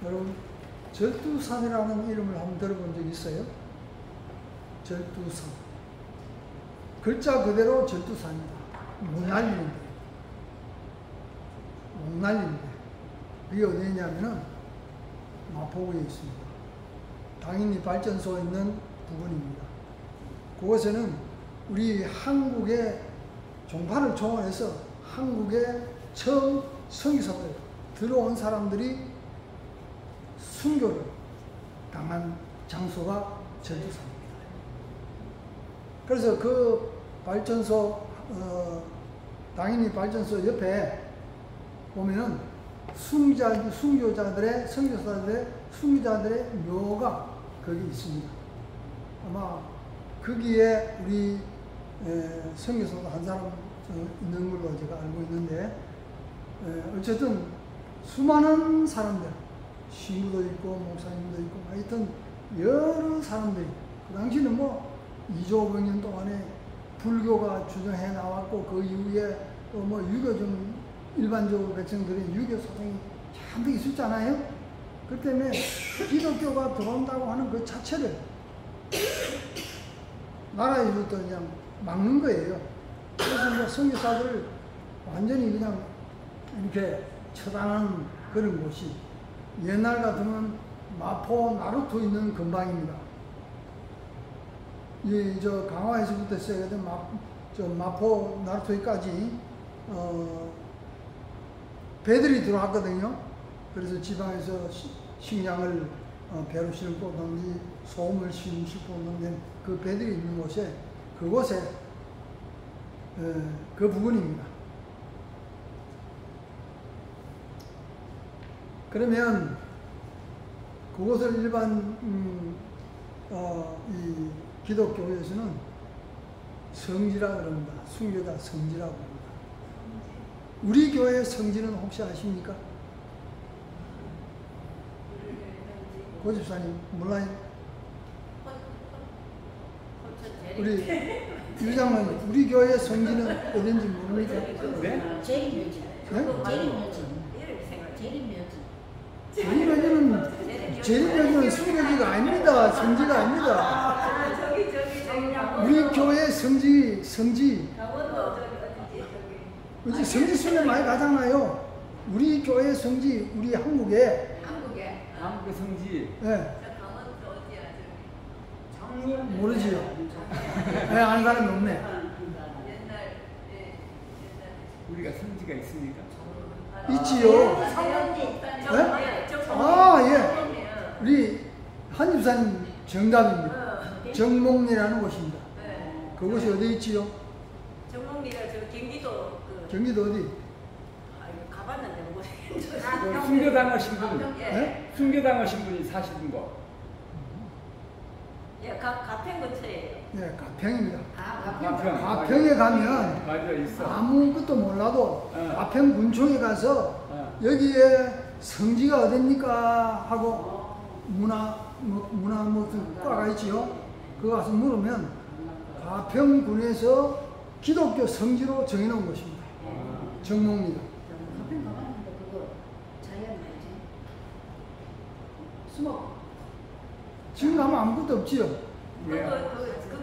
여러분, 절두산이라는 이름을 한번 들어본 적 있어요? 절두산. 글자 그대로 절두산입니다. 목날리는데. 목날리는데. 그게 어디 있냐면은 마포구에 있습니다. 당연히 발전소가 있는 부분입니다. 그곳에는 우리 한국의 종파를 총원해서 한국에 처음 성기사들 들어온 사람들이 순교를 당한 장소가 절두산입니다. 그래서 그 발전소, 당연히 발전소 옆에 보면은 순교자들의, 선교사들의, 순교자들의 묘가 거기 있습니다. 아마 거기에 우리 선교사도 한 사람 있는 걸로 제가 알고 있는데, 어쨌든 수많은 사람들, 신부도 있고 목사님도 있고 하여튼 여러 사람들이, 그 당시는 뭐 2조병년 동안에 불교가 주정해 나왔고, 그 이후에 또 뭐 유교좀 일반적으로 백성들의 유교 사상이 잔뜩 있었잖아요. 그 때문에 기독교가 들어온다고 하는 그 자체를 나라에서부터 그냥 막는 거예요. 그래서 뭐 선교사들을 완전히 그냥 이렇게 처단하는 그런 곳이, 옛날 같으면 마포 나루터 있는 근방입니다. 저 강화에서부터 시작해서 마포 나루터까지 배들이 들어왔거든요. 그래서 지방에서 식량을 배로 싣고 던지 소음을 싣고 던진 그 배들이 있는 곳에, 그곳에 그 부분입니다. 그러면 그곳을 일반 이 기독교에서는 성지라 그럽니다. 순교자 성지라고 합니다. 우리 교회의 성지는 혹시 아십니까? 고집사님 몰라요? 우리 유장님, 우리 교회의 성지는 어딘지 모릅니까? 네? 제림묘지. 제림묘지는 순교지가 아닙니다. 성지가 아닙니다. 우리 교회의 성지. 그렇지, 성지 순례 많이 가잖아요. 우리 교회 성지, 우리 한국의 성지. 네. 모르지요. 네, 아는 사람이 없네. 우리가 성지가 있습니까? 있지요. 네? 아, 예. 우리 한집사님 정답입니다. 정목리라는 곳입니다. 그곳이 어디 있지요? 정목리가 저 경기도 어디? 가봤는데 뭐 순교당하신 분, 네? 순교당하신 분이 사시는 거. 예, 가평 근처에요. 네, 가평입니다. 가평. 가평에 가면 맞아, 있어. 아무것도 몰라도 가평 군청에 가서 여기에 성지가 어딥니까 하고 문화 무슨 과가 있지요. 그거 가서 물으면 가평군에서 기독교 성지로 정해놓은 것입니다. 정목리가. 가평 가봤는데 그거 자연 말이지. 수목. 지금 가면 아무것도 없지요.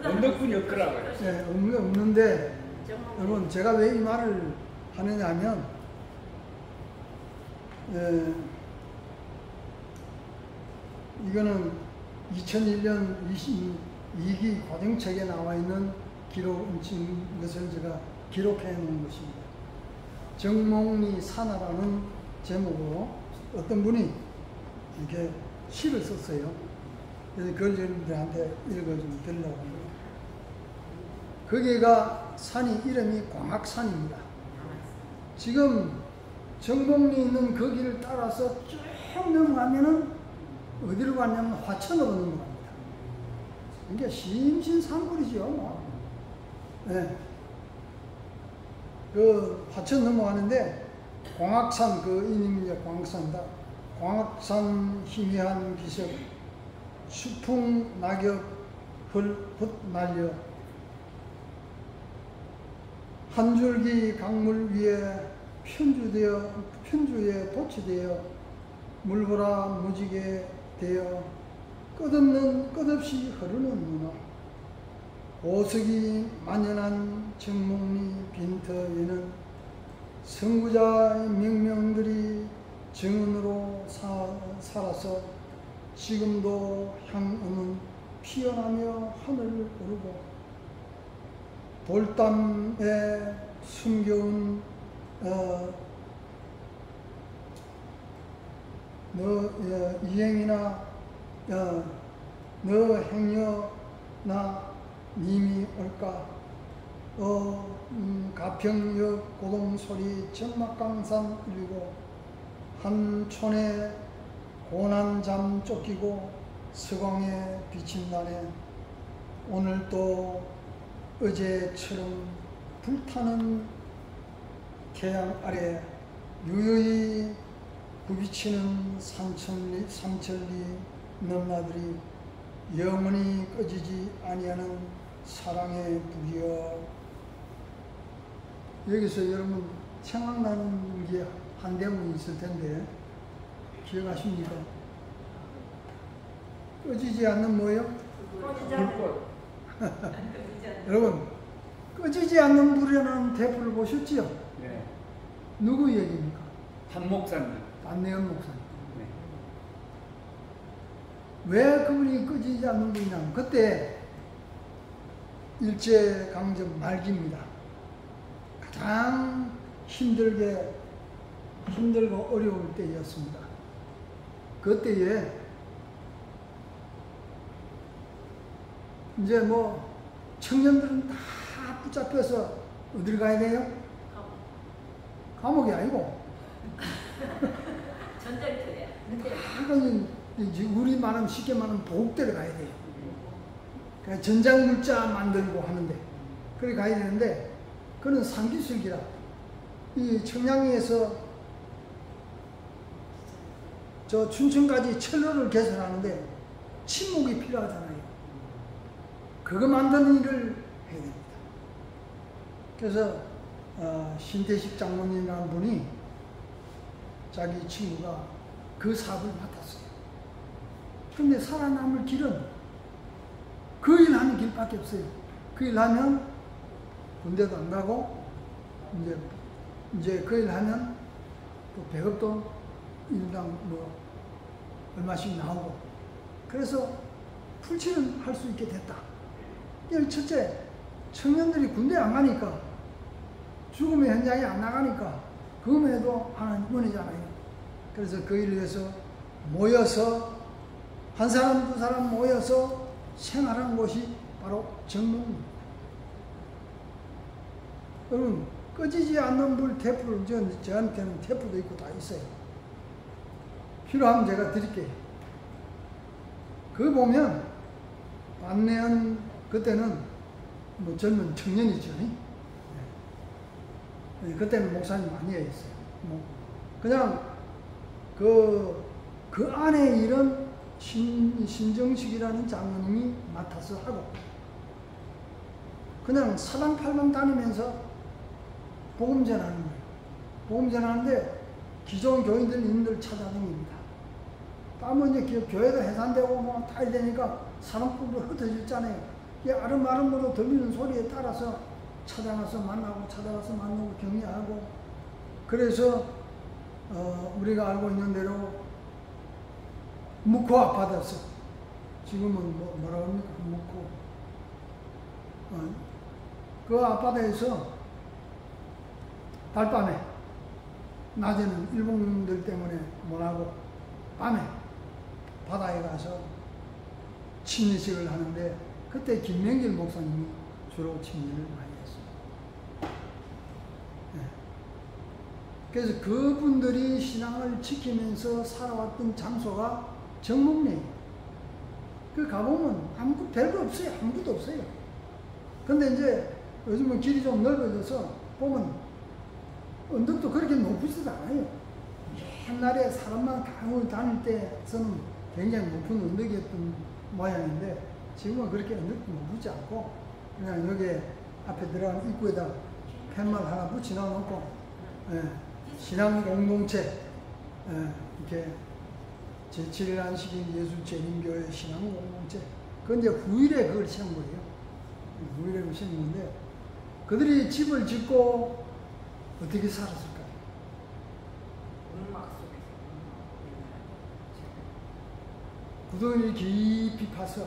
언덕분이 없더라고요. 네, 없는데, 여러분, 제가 왜 이 말을 하느냐 하면, 이거는 2001년 22기 과정책에 나와 있는 것을 제가 기록해 놓은 것입니다. 정목리 산하라는 제목으로 어떤 분이 이렇게 시를 썼어요. 그래서 그걸 여러분들한테 읽어좀 드리려고 합니다. 거기가 산이 이름이 광악산입니다. 지금 정목리 있는 그 길을 따라서 쭉 넘어가면은 어디로 가냐면 화천으로 넘어갑니다. 이게 심신산골이죠. 뭐. 네. 그 화천 넘어가는데 광악산, 그 이름이 광악산이다. 광악산 희미한 기슭 수풍 낙엽 흩날려 한 줄기 강물 위에 편주에 도치되어 물보라 무지개 되어 끝없이 흐르는 누나 보석이 만연한 정목리 빈터에는 선구자의 명명들이 정은으로 살아서 지금도 향음은 피어나며 하늘을 오르고 돌담에 숨겨온 너 이행이나 너 행여나 님이 올까 가평역 고동소리 정막강산 울리고 한촌에 고난잠 쫓기고 서광에 비친 날에 오늘 또 어제처럼 불타는 태양 아래 유유히 부비치는 삼천리 넘나들이 영원히 꺼지지 아니하는 사랑의 불이여. 여기서 여러분 생각나는 게 한 대목이 있을 텐데 기억하십니까? 꺼지지 않는 뭐예요? 불꽃. 여러분 꺼지지 않는 불이라는 대포를 보셨지요? 네. 누구 얘기입니까? 한 목사님. 안내현 목사님. 네. 왜 그분이 꺼지지 않는 분이냐면 그때 일제강점 말기입니다. 가장 힘들고 어려울 때였습니다. 그때에 이제 뭐 청년들은 다 붙잡혀서 어디를 가야 돼요? 감옥이 아니고 전쟁터에. 이거는 이제 우리 말하면 쉽게 말하면 보국대를 가야 돼요. 그러니까 전장 물자 만들고 하는데 그래 가야 되는데 그는 상기술기라 이 청량리에서 저 춘천까지 철로를 개설하는데 침묵이 필요하잖아요. 그거 만드는 일을 해야 됩니다. 그래서 신태식 장모님이라는 분이 자기 친구가 그 사업을 맡았어요. 근데 살아남을 길은 그 일하는 길밖에 없어요. 그 일하면 군대도 안 가고 이제 그 일하면 또 배급도 일당 뭐 얼마씩 나오고 그래서 풀칠은 할 수 있게 됐다. 첫째, 청년들이 군대 안 가니까 죽음의 현장에 안 나가니까 그음에도 하나님 은혜잖아요. 그래서 그 일을 위해서 모여서 한 사람 두 사람 모여서 생활한 곳이 바로 정몽입니다. 여러분 꺼지지 않는 불 테프를 저한테는 테프도 있고 다 있어요. 필요하면 제가 드릴게요. 그거 보면 안내한 그때는 뭐 젊은 청년이죠. 네. 그때는 목사님 많이 했어요. 뭐 그냥 그 안에 일은 신정식이라는 장로님이 맡아서 하고 그냥 사방팔방 다니면서 복음 전하는 거예요. 복음 전하는데 기존 교인들 있는들 찾아다닙니다. 다음은 이제 교회도 해산되고 뭐 다 되니까 사람들도 흩어졌잖아요. 이 아름아름으로 들리는 소리에 따라서 찾아가서 만나고 찾아가서 만나고 격려하고 그래서 우리가 알고 있는 대로 묵호 아파트였어. 지금은 뭐라고 합니까? 묵호. 그 아파트에서 밤에 낮에는 일본들 때문에 못하고 밤에 바다에 가서 침례식을 하는데 그때 김명길 목사님이 주로 침례를 많이 했습니다. 네. 그래서 그분들이 신앙을 지키면서 살아왔던 장소가 정목리예요. 그 가보면 아무것도 별거 없어요. 아무것도 없어요. 근데 이제 요즘은 길이 좀 넓어져서 보면 언덕도 그렇게 높지도 않아요. 옛날에 사람만 다닐 때서는 굉장히 높은 언덕이었던 모양인데 지금은 그렇게 언덕도 높지 않고 그냥 여기 앞에 들어가는 입구에다 팻말 하나 붙여 놓고 신앙 공동체 이렇게 제7일 안식일 예수 재림교회 신앙 공동체. 그건 이제 후일에 그걸 세운 거예요. 후일에 그걸 세운 건데, 그들이 집을 짓고 어떻게 살았을까요? 음악 속에서. 구덩이를 깊이 파서,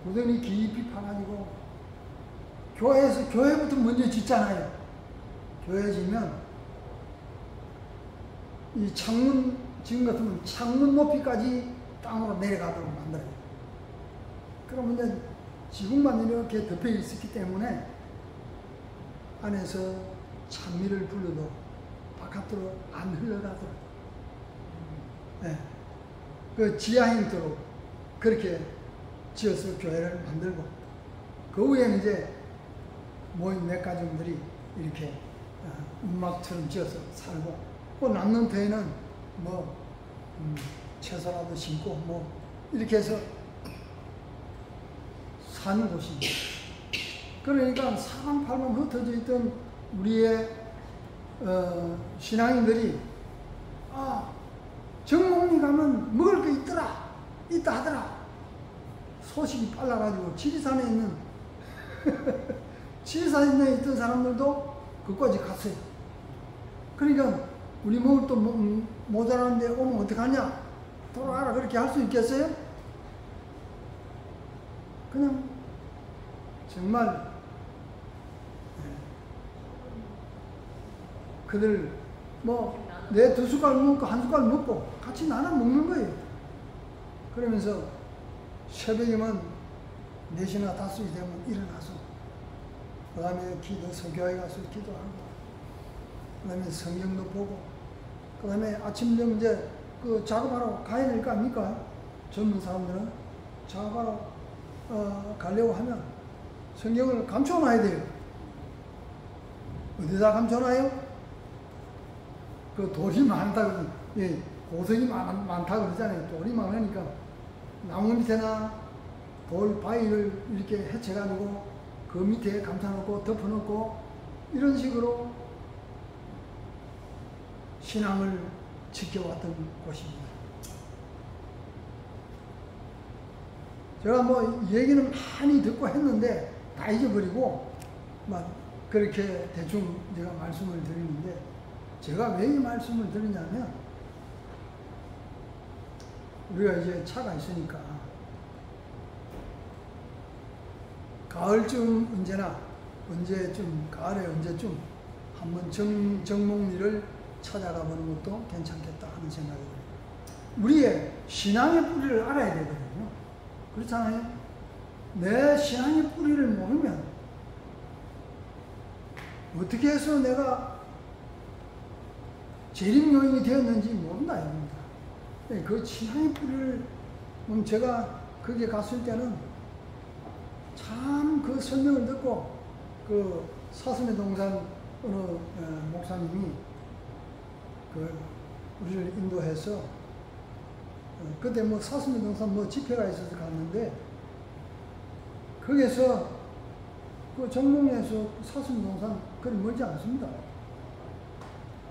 구덩이 깊이 파가지고, 교회부터 먼저 짓잖아요. 교회 지면, 이 창문, 지금 같으면 창문 높이까지 땅으로 내려가도록 만들어요. 그러면 이제 지붕만 이렇게 덮여 있었기 때문에 안에서 찬미를 불러도 바깥으로 안 흘러가도록. 네. 그 지하에 있도록 그렇게 지어서 교회를 만들고, 그 후에는 이제 모인 몇 가정들이 이렇게 음악처럼 지어서 살고, 그 남는 터에는 뭐 채소라도 심고 뭐 이렇게 해서 사는 곳입니다. 그러니까 사방팔방 흩어져 있던 우리의 신앙인들이 정몽리 가면 먹을 거 있다 하더라. 소식이 빨라가지고 지리산에 있는 지리산에 있던 사람들도 그까지 갔어요. 그러니까 우리 먹을 또 모자라는데 오면 어떡하냐? 돌아가라. 그렇게 할 수 있겠어요? 그냥 정말 그들 뭐 내 2숟갈 먹고 1숟갈 먹고 같이 나눠 먹는 거예요. 그러면서 새벽이면 4시나 5시 되면 일어나서 그 다음에 성교회 가서 기도하고, 그 다음에 성경도 보고, 그 다음에 아침 되면 이제 그 작업하러 가야 될 거 아닙니까? 젊은 사람들은 작업하러 가려고 하면 성경을 감춰놔야 돼요. 어디다 감춰놔요? 그 돌이 많다고, 예, 고석이 많다고 그러잖아요. 돌이 많으니까 나무 밑에나 돌 바위를 이렇게 해쳐가지고 그 밑에 감싸놓고 덮어놓고 이런 식으로 신앙을 지켜왔던 곳입니다. 제가 뭐 얘기는 많이 듣고 했는데 다 잊어버리고 막 그렇게 대충 제가 말씀을 드리는데, 제가 왜 이 말씀을 드리냐면, 우리가 이제 차가 있으니까 가을쯤 언제쯤 가을에 언제쯤 한번 정몽리를 찾아가 보는 것도 괜찮겠다 하는 생각이 들어요. 우리의 신앙의 뿌리를 알아야 되거든요. 그렇잖아요. 내 신앙의 뿌리를 모르면 어떻게 해서 내가 재림요인이 되었는지 모른다 이겁니다. 그 신앙의 뿌리를, 제가 거기에 갔을 때는 참 그 설명을 듣고, 그 사슴의 동산 어느 목사님이 우리를 인도해서, 그때 뭐 사슴의 동산 뭐 집회가 있어서 갔는데, 거기에서 그 정몽리에서 사슴의 동산 그리 멀지 않습니다.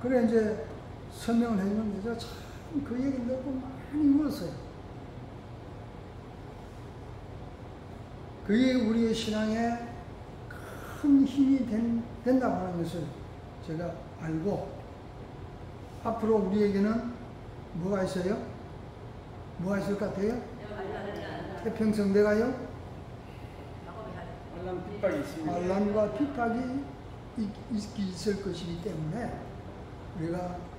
그래 이제 설명을 해주는데 제가 참 그 얘기를 듣고 많이 울었어요. 그게 우리의 신앙에 큰 힘이 된다고 하는 것을 제가 알고, 앞으로 우리에게는 뭐가 있어요? 뭐가 있을 것 같아요? 태평성대가요? 환란 핍박이 있습니다. 환란과 핍박이 있을 것이기 때문에 우리가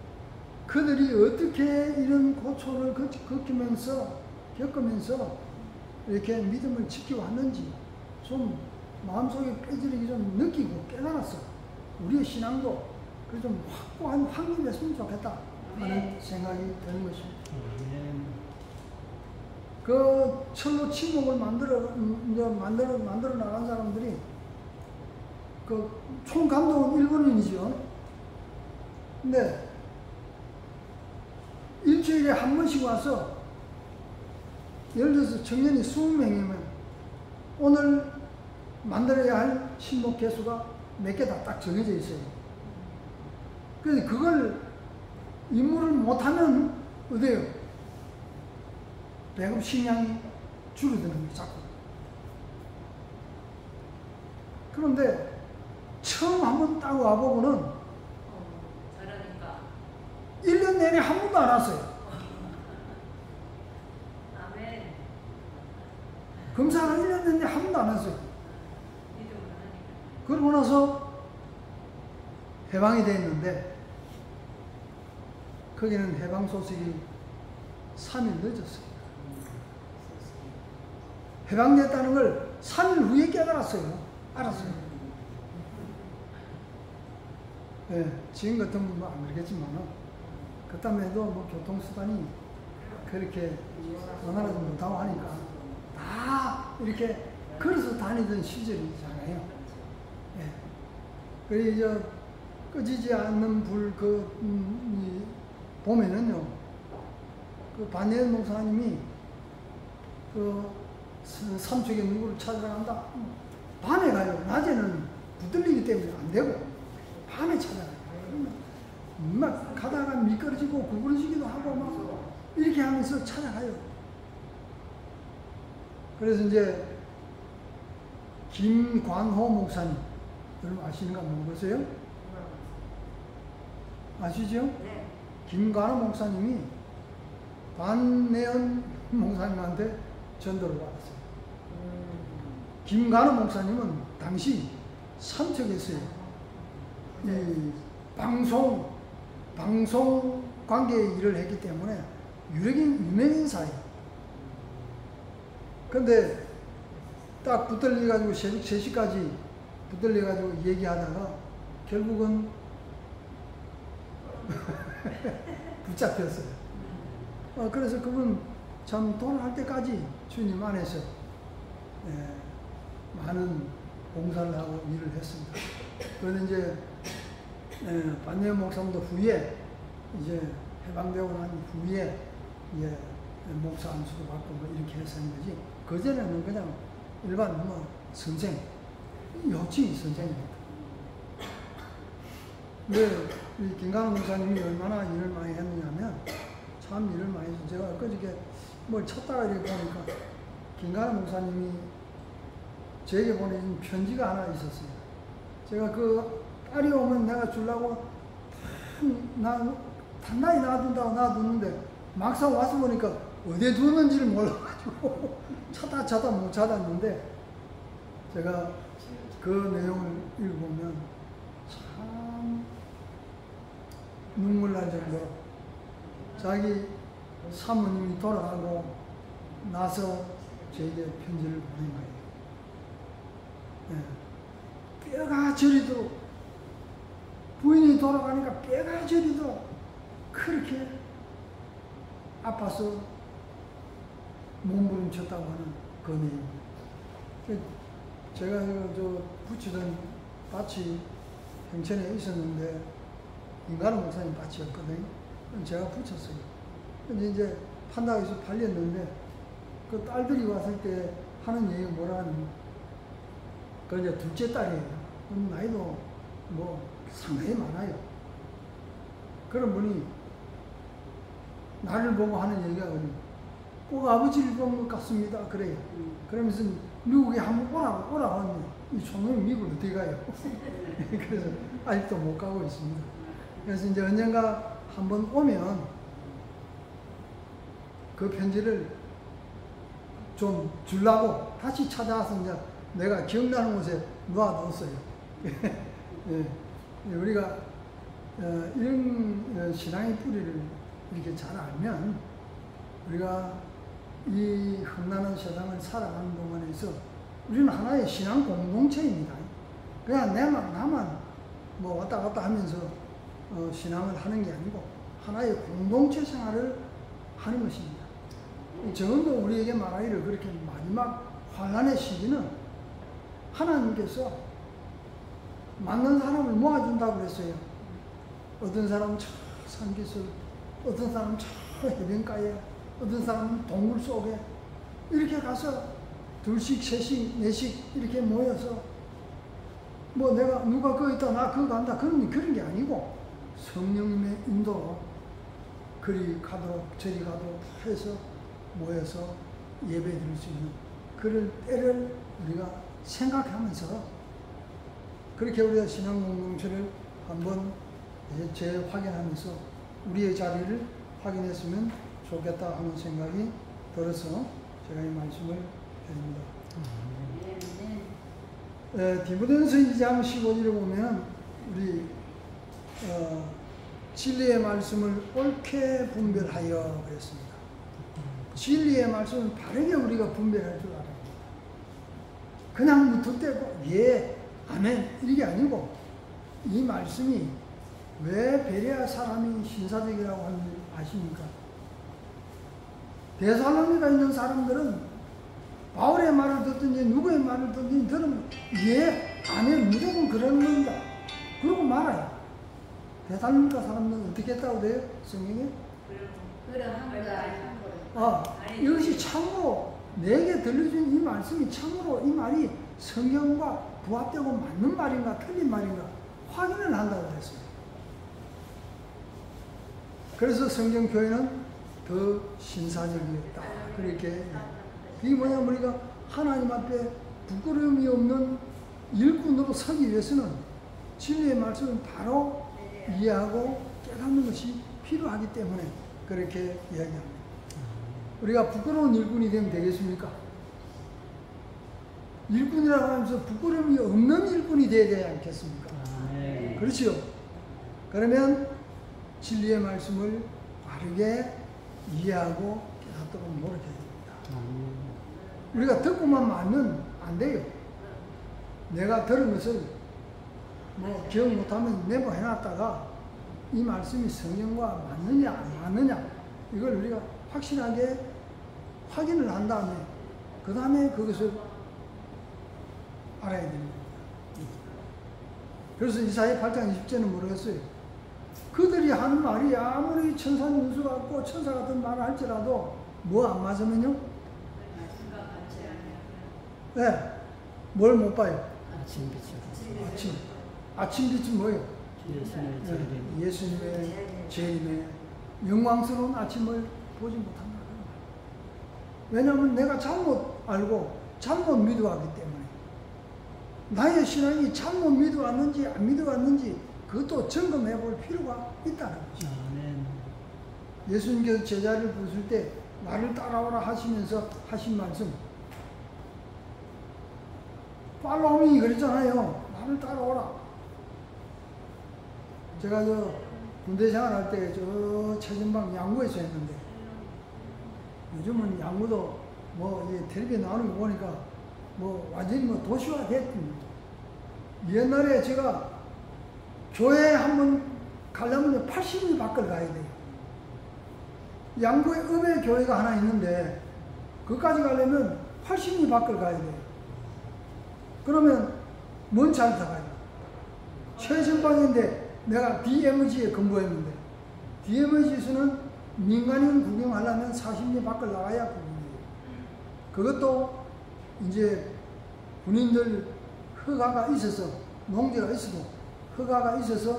그들이 어떻게 이런 고초를 겪으면서 이렇게 믿음을 지켜왔는지 좀 마음속에 뼈저리게 좀 느끼고 깨달았어. 우리의 신앙도 좀 확고한 확립이 됐으면 좋겠다 하는 생각이 드는 것입니다. 그 철로 침묵을 만들어 나간 사람들이 그 총감독은 일본인이죠. 근데 일주일에 한 번씩 와서, 예를 들어서 청년이 20명이면 오늘 만들어야 할 신목 개수가 몇 개다 딱 정해져 있어요. 그래서 그걸 임무를 못하면 어때요? 배급 식량이 줄어드는 거예요, 자꾸. 그런데 처음 한번 딱 와보고는 잘하니까. 1년 내내 한 번도 안 왔어요. 아멘. 검사를 1년 내내 한 번도 안 왔어요. 믿음을 하니까. 그러고 나서 해방이 됐는데 거기는 해방 소식이 3일 늦었어요. 해방됐다는 걸 3일 후에 깨달았어요. 알았어요. 예, 지금 같은 분은 안 그러겠지만 그다음에도 뭐 교통수단이 그렇게 원활하지 못하고 하니까 다 이렇게 걸어서 다니던 시절이잖아요. 예. 그리고 이제 꺼지지 않는 불 보면은요, 그 반예은 목사님이 그 삼척에 누구를 찾으러 간다. 밤에 가요. 낮에는 붙들리기 때문에 안 되고 밤에 찾아가요. 막 가다가 미끄러지고 구부러지기도 하고 막 이렇게 하면서 찾아가요. 그래서 이제 김관호 목사님, 여러분 아시는가 모르겠어요? 아시죠? 네. 김관호 목사님이 반내연 목사님한테 전도를 받았어요. 김관호 목사님은 당시 삼척에서요. 이 방송 관계의 일을 했기 때문에 유명인사예요. 근데 딱 붙들려가지고 새벽 3시까지 붙들려가지고 얘기하다가 결국은 붙잡혔어요. 그래서 그분 참 돌아갈 때까지 주님 안에서 많은 봉사를 하고 일을 했습니다. 그런데 이제 반예은 목사님도 후에 이제 해방되고 난 후에 이제 목사 안수도 받고 뭐 이렇게 해서 한 거지. 그전에는 그냥 일반 뭐 선생, 여치 선생입니다. 근데 이 김관호 목사님이 얼마나 일을 많이 했느냐면 참 일을 많이 해서 제가 그저께 뭘 찾다가 이렇게 보니까 김관호 목사님이 저에게 보내준 편지가 하나 있었어요. 제가 그 딸이 오면 내가 주려고 단단히 놔둔다고 놔뒀는데 막상 와서 보니까 어디에 두는지를 몰라가지고 찾다 못 찾았는데 제가 그 내용을 읽어보면 참 눈물 날 정도로 자기 사모님이 돌아가고 나서 저에게 편지를 보낸 거예요. 네. 뼈가 저리도록 부인이 돌아가니까 뼈가 저리도록 그렇게 아파서 몸부림쳤다고 하는 그 내용입니다. 제가 저 붙이던 밭이 행천에 있었는데 김관호 목사님 밭이었거든요. 제가 붙였어요. 근데 이제 판다고 해서 팔렸는데 그 딸들이 왔을 때 하는 얘기가 뭐라 하냐면 그 이제 둘째 딸이에요. 나이도 뭐 상당히 많아요. 그런 분이 나를 보고 하는 얘기가 꼭 아버지를 본 것 같습니다. 그래요. 그러면서 미국에 한번 오라고 하는데 이 총명이 미국을 어떻게 가요? 그래서 아직도 못 가고 있습니다. 그래서 이제 언젠가 한번 오면 그 편지를 좀 주려고 다시 찾아와서 이제 내가 기억나는 곳에 놓아뒀어요. 예, 우리가 이런 신앙의 뿌리를 이렇게 잘 알면 우리가 이 험난한 세상을 살아가는 동안에서 우리는 하나의 신앙 공동체입니다. 그냥 나만 뭐 왔다 갔다 하면서 신앙을 하는 게 아니고 하나의 공동체 생활을 하는 것입니다. 정은도 우리에게 말하기를 그렇게 마지막 환난의 시기는 하나님께서 맞는 사람을 모아준다고 그랬어요. 어떤 사람은 저 산기슭, 어떤 사람은 저 해변가에, 어떤 사람은 동굴 속에 이렇게 가서 둘씩, 셋씩, 넷씩 이렇게 모여서 뭐 내가 누가 거기 있다 나 그거 간다 그런 게 아니고 성령님의 인도로 그리 가도록 저리 가도록 해서 모여서 예배 드릴 수 있는 그런 때를 우리가 생각하면서 그렇게 우리가 신앙 공동체를 한번 재확인하면서 우리의 자리를 확인했으면 좋겠다 하는 생각이 들어서 제가 이 말씀을 드립니다. 디모데전서 2장 15절에 보면 우리 진리의 말씀을 옳게 분별하여 그랬습니다. 진리의 말씀을 바르게 우리가 분별할 줄 알아야 됩니다. 그냥 무턱대고 예, 아멘 이게 아니고 이 말씀이 왜 베레아 사람이 신사적이라고 하는지 아십니까? 데살로니가 있는 사람들은 바울의 말을 듣든지 누구의 말을 듣든지 들으면 예, 아멘 무조건 그러는 겁니다. 그러고 말아요. 데살로니가 사람들은 어떻게 했다고 돼요? 성경에? 이것이 참으로 내게 들려준 이 말씀이 참으로 이 말이 성경과 부합되고 맞는 말인가 틀린 말인가 확인을 한다고 했어요. 그래서 성경 교회는 더 신사적이었다. 그렇게 이게 뭐냐면 우리가 하나님 앞에 부끄러움이 없는 일꾼으로 서기 위해서는 진리의 말씀을 바로 이해하고 깨닫는 것이 필요하기 때문에 그렇게 이야기합니다. 우리가 부끄러운 일꾼이 되면 되겠습니까? 일꾼이라고 하면서 부끄러움이 없는 일꾼이 되어야 되지 않겠습니까? 그렇지요. 그러면 진리의 말씀을 바르게 이해하고 깨닫도록 노력해야 됩니다. 우리가 듣고만 말면 안 돼요. 내가 들은 것을 뭐 기억 못하면 메모해놨다가 이 말씀이 성경과 맞느냐 안 맞느냐 이걸 우리가 확실하게 확인을 한 다음에 그 다음에 그것을 알아야 됩니다. 그래서 이사야 8장 20절은 뭐라겠어요? 그들이 하는 말이 아무리 천사 눈수 같고 천사 같은 말을 할지라도 뭐 안 맞으면요? 네. 뭘 못 봐요? 아침 빛은 뭐예요? 예수님의 재림의 영광스러운 아침을 보지 못한다. 왜냐하면 내가 잘못 알고 잘못 믿어왔기 때문에 나의 신앙이 잘못 믿어왔는지 안 믿어왔는지 그것도 점검해 볼 필요가 있다는 거죠. 예수님께서 제자를 부르실 때 나를 따라오라 하시면서 하신 말씀 팔로우미 그랬잖아요. 나를 따라오라. 제가 저 군대 생활할 때 저 최전방 양구에서 했는데 요즘은 양구도 뭐 이제 텔레비에 나오는 거 보니까 뭐 완전히 뭐 도시화 됐습니다. 옛날에 제가 교회 한번 가려면 80리 밖을 가야 돼요. 양구에 읍에 교회가 하나 있는데 그까지 가려면 80리 밖을 가야 돼요. 그러면 먼 차를 타가요. 최전방인데 내가 DMG에 근무했는데 DMG에서는 민간인 구경하려면 40리 밖을 나가야 구경해요. 그것도 이제 군인들 허가가 있어서 농지가 있어도 허가가 있어서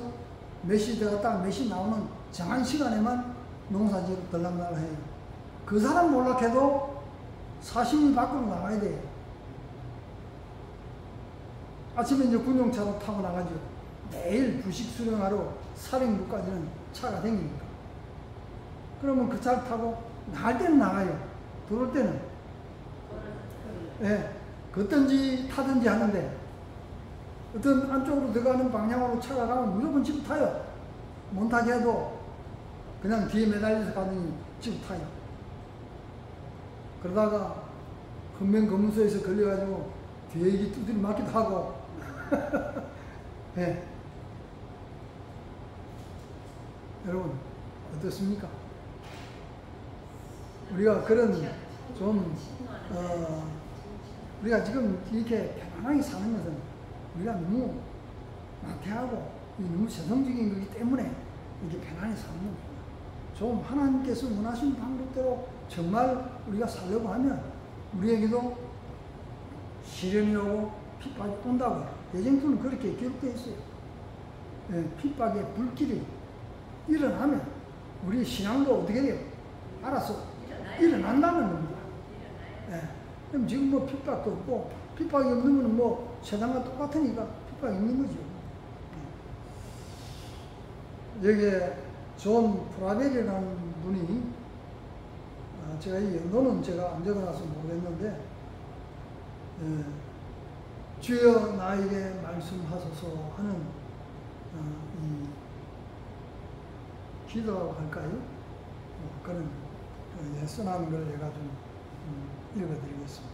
몇 시 들어갔다가 몇 시 나오는 정한 시간에만 농사지로 들락날락 해요. 그 사람 몰락해도 40리 밖으로 나가야 돼요. 아침에 이제 군용차로 타고 나가죠. 매일 부식 수령하러 사령부까지는 차가 다닙니까? 그러면 그 차를 타고 나갈 때는 나가요. 들어올 때는 예, 걷든지 타든지 하는데 어떤 안쪽으로 들어가는 방향으로 차가 가면 무조건 집을 타요. 못 타게 해도 그냥 뒤에 매달려서 가더니 집을 타요. 그러다가 금명검문소에서 걸려가지고 뒤에 이게 두드려 맞기도 하고 네. 여러분 어떻습니까? 우리가 그런 좀 우리가 지금 이렇게 편안하게 사는 것은 우리가 너무 나태하고 너무 세상적인 거기 때문에 이렇게 편안하게 사는 겁니다. 좀 하나님께서 원하시는 방법대로 정말 우리가 살려고 하면 우리에게도 시련이 오고 핍박이 온다고 예정표는 그렇게 기록되어 있어요. 예, 핍박의 불길이 일어나면 우리 신앙도 어떻게 해요? 알아서 일어난다는 겁니다. 예. 그럼 지금 뭐 핍박도 없고, 핍박이 없는 거는 뭐 세상과 똑같으니까 핍박이 있는 거죠. 예. 여기에 존 프라벨이라는 분이, 제가 이 연도는 제가 안 적어놔서 모르겠는데, 예, 주여 나에게 말씀하소서 하는 이 기도라고 할까요? 그런 써놓은 걸 내가 좀 읽어드리겠습니다.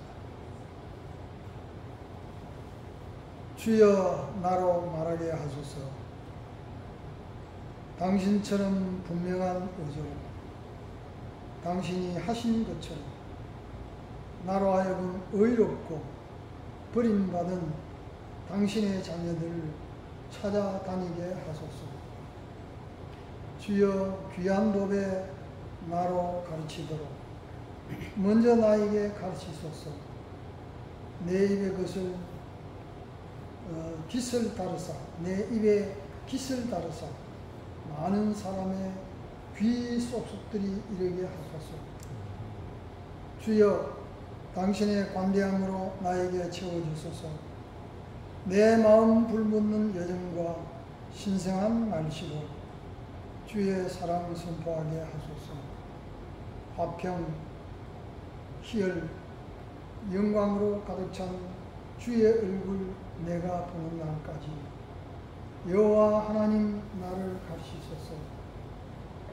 주여 나로 말하게 하소서. 당신처럼 분명한 의지로 당신이 하신 것처럼 나로 하여금 의롭고 버림받은 당신의 자녀들을 찾아다니게 하소서. 주여 귀한 법에 나로 가르치도록 먼저 나에게 가르치소서. 내 입에 것을 깃을 다르사 내 입에 깃을 다르사 많은 사람의 귀 쏙쏙들이 이르게 하소서. 주여 당신의 관대함으로 나에게 채워주소서. 내 마음 불붙는 여정과 신성한 말씨로 주의 사랑 선포하게 하소서. 화평, 희열, 영광으로 가득 찬 주의 얼굴 내가 보는 날까지 여호와 하나님 나를 가르치소서.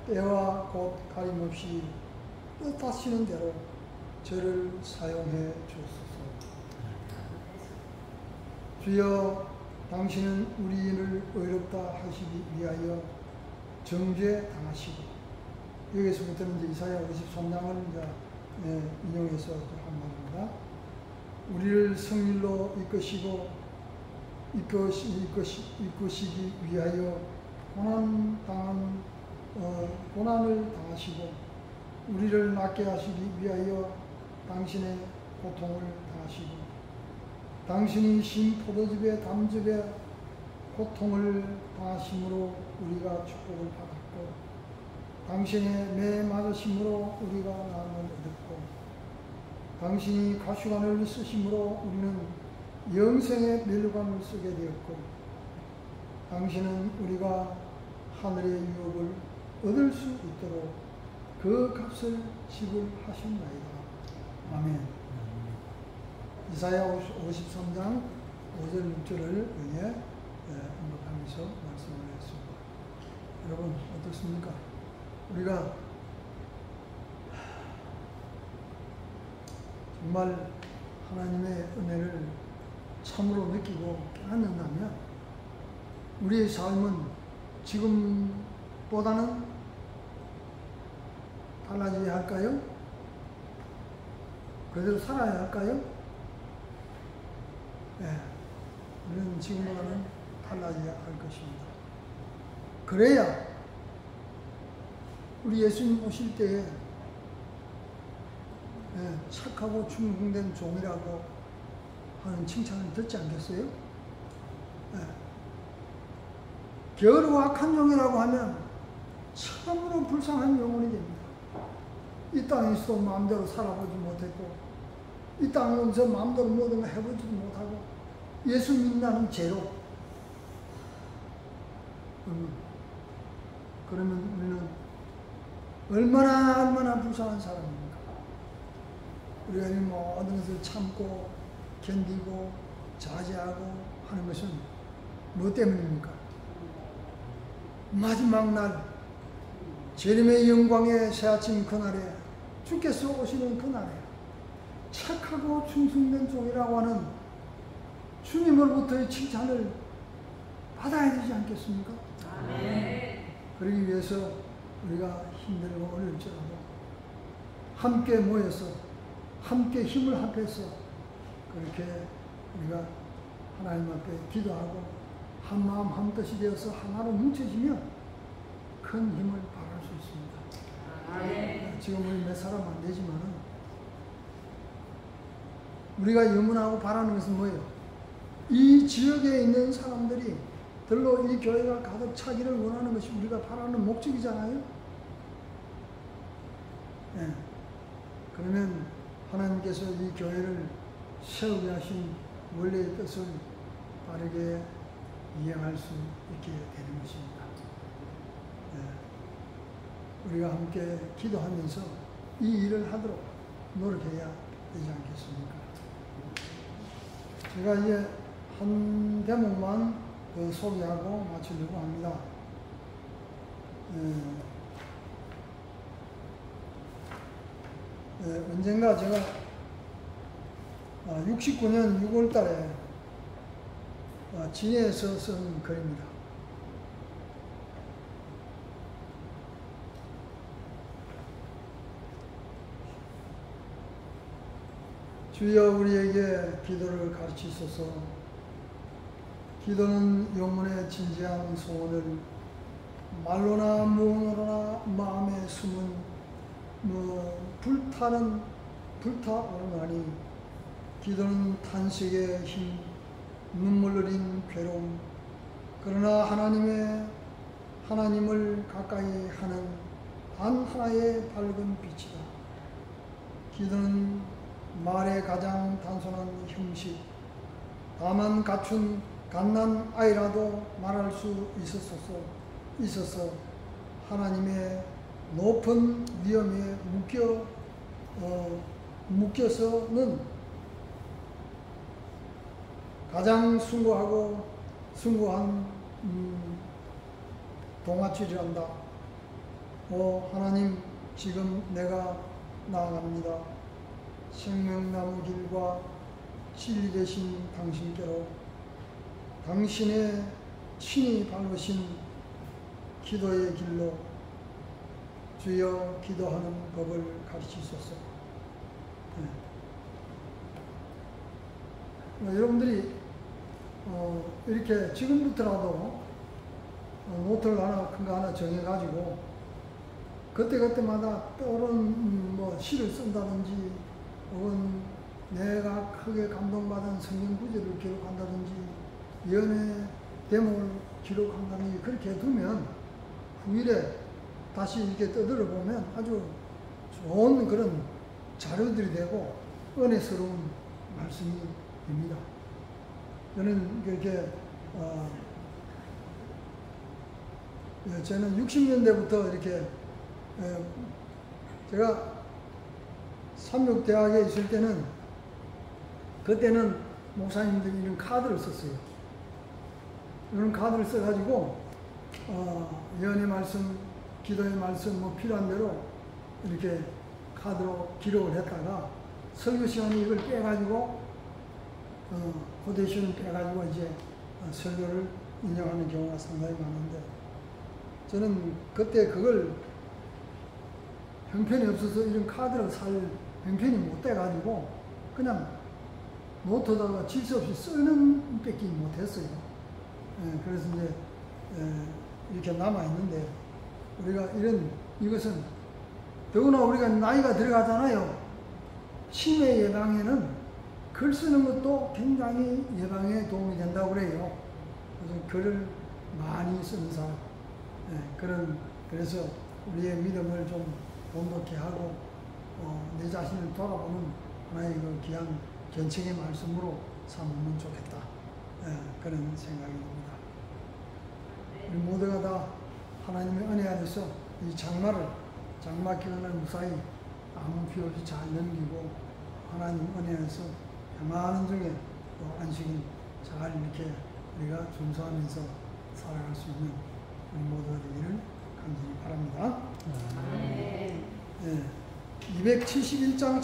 때와 곧 가림없이 뜻하시는 대로 저를 사용해 주소서. 주여 당신은 우리를 의롭다 하시기 위하여 정죄 당하시고, 여기서부터는 이제 이사야 53장을 이제 인용해서 한 말입니다. 우리를 성일로 이끄시고 이끄시기 위하여 고난을 당하시고 우리를 낫게 하시기 위하여 당신의 고통을 당하시고, 당신이 신 포도즙의 담즙의 고통을 당하심으로 우리가 축복을 받았고, 당신의 매 맞으심으로 우리가 나음을 얻었고, 당신이 가시관을 쓰심으로 우리는 영생의 멸관을 쓰게 되었고, 당신은 우리가 하늘의 유업을 얻을 수 있도록 그 값을 지불하신나이다. 아멘. 이사야 53장 5절 6절을 의해 언급하면서 말씀을 했습니다. 여러분 어떻습니까? 우리가 정말 하나님의 은혜를 참으로 느끼고 깨닫는다면 우리의 삶은 지금보다는 달라져야 할까요? 그대로 살아야 할까요? 네, 우리는 지금보다는 달라져야 할 것입니다. 그래야 우리 예수님 오실 때에 착하고 충성된 종이라고 하는 칭찬을 듣지 않겠어요? 게으르고 악한 종이라고 하면 참으로 불쌍한 영혼이 됩니다. 이 땅에서도 마음대로 살아보지 못했고, 이 땅에서 마음대로 모든 걸 해보지도 못하고, 예수 믿는다는 죄로. 그러면 우리는 얼마나 불쌍한 사람입니까? 우리가 이 모든 것을 참고, 견디고, 자제하고 하는 것은 뭐 때문입니까? 마지막 날, 재림의 영광의 새아침 그날에, 주께서 오시는 그날에 착하고 충성된 종이라고 하는 주님으로부터의 칭찬을 받아야 되지 않겠습니까? 아멘. 그러기 위해서 우리가 힘들고 어려울지라도 함께 모여서 함께 힘을 합해서 그렇게 우리가 하나님 앞에 기도하고 한 마음 한 뜻이 되어서 하나로 뭉쳐지면 큰 힘을 발할 수 있습니다. 아멘. 지금 우리 몇 사람 안 되지만은 우리가 염원하고 바라는 것은 뭐예요? 이 지역에 있는 사람들이 들로 이 교회가 가득 차기를 원하는 것이 우리가 바라는 목적이잖아요. 예. 그러면 하나님께서 이 교회를 세우게 하신 원래의 뜻을 빠르게 이행할 수 있게 되는 것입니다. 예. 우리가 함께 기도하면서 이 일을 하도록 노력해야 되지 않겠습니까? 제가 이제 한 대목만 더 소개하고 마치려고 합니다. 언젠가 제가 69년 6월 달에 진해에서 쓴 글입니다. 주여 우리에게 기도를 가르치소서. 기도는 영혼의 진지한 소원을 말로나 무언으로나 마음에 숨은 불타오르나니 기도는 탄식의 힘, 눈물 흘린 괴로움. 그러나 하나님을 가까이 하는 단 하나의 밝은 빛이다. 기도는 말의 가장 단순한 형식. 다만 갖춘 갓난 아이라도 말할 수 있어서 하나님의 높은 위엄에 묶여서는 가장 숭고한 동아줄이란다. 오 하나님, 지금 내가 나아갑니다. 생명나무 길과 진리 되신 당신께로 당신의 친히 밟으신 기도의 길로 주여 기도하는 법을 가르치소서. 여러분들이 이렇게 지금부터라도 노트를 큰 거 하나 정해가지고 그때마다 떠오른 시를 쓴다든지 혹은 내가 크게 감동받은 성경 구절을 기록한다든지 연애 대목을 기록한다든지 그렇게 두면 후일에 다시 이렇게 떠들어 보면 아주 좋은 그런 자료들이 되고 은혜스러운 말씀이 됩니다. 저는 이렇게 저는 60년대부터 이렇게 제가 삼육대학에 있을 때는 그때는 목사님들이 이런 카드를 썼어요. 이런 카드를 써가지고 예언의 말씀, 기도의 말씀 필요한 대로 이렇게 카드로 기록을 했다가 설교 시간에 이걸 빼가지고 코데이션을 빼가지고 이제 설교를 인용하는 경우가 상당히 많은데 저는 그때 그걸 형편이 없어서 이런 카드를 살 형편이 못 돼가지고 그냥 노트다가 질서 없이 쓰는 뺏기 못했어요. 그래서 이제 이렇게 남아있는데 우리가 이것은 더구나 우리가 나이가 들어가잖아요. 치매 예방에는 글 쓰는 것도 굉장히 예방에 도움이 된다고 그래요. 그래서 글을 많이 쓰는 사람. 그래서 우리의 믿음을 좀 돈독히 하고 내 자신을 돌아보는 하나의 그 귀한 견책의 말씀으로 삼으면 좋겠다. 그런 생각이 듭니다. 우리 모두가 다 하나님의 은혜 안에서 이 장마 기간을 무사히 아무 피해 없이 잘 넘기고 하나님 은혜 안에서 많은 중에 또 안식일 잘 이렇게 우리가 준수하면서 살아갈 수 있는 우리 모두가 되기를 간절히 바랍니다. 271장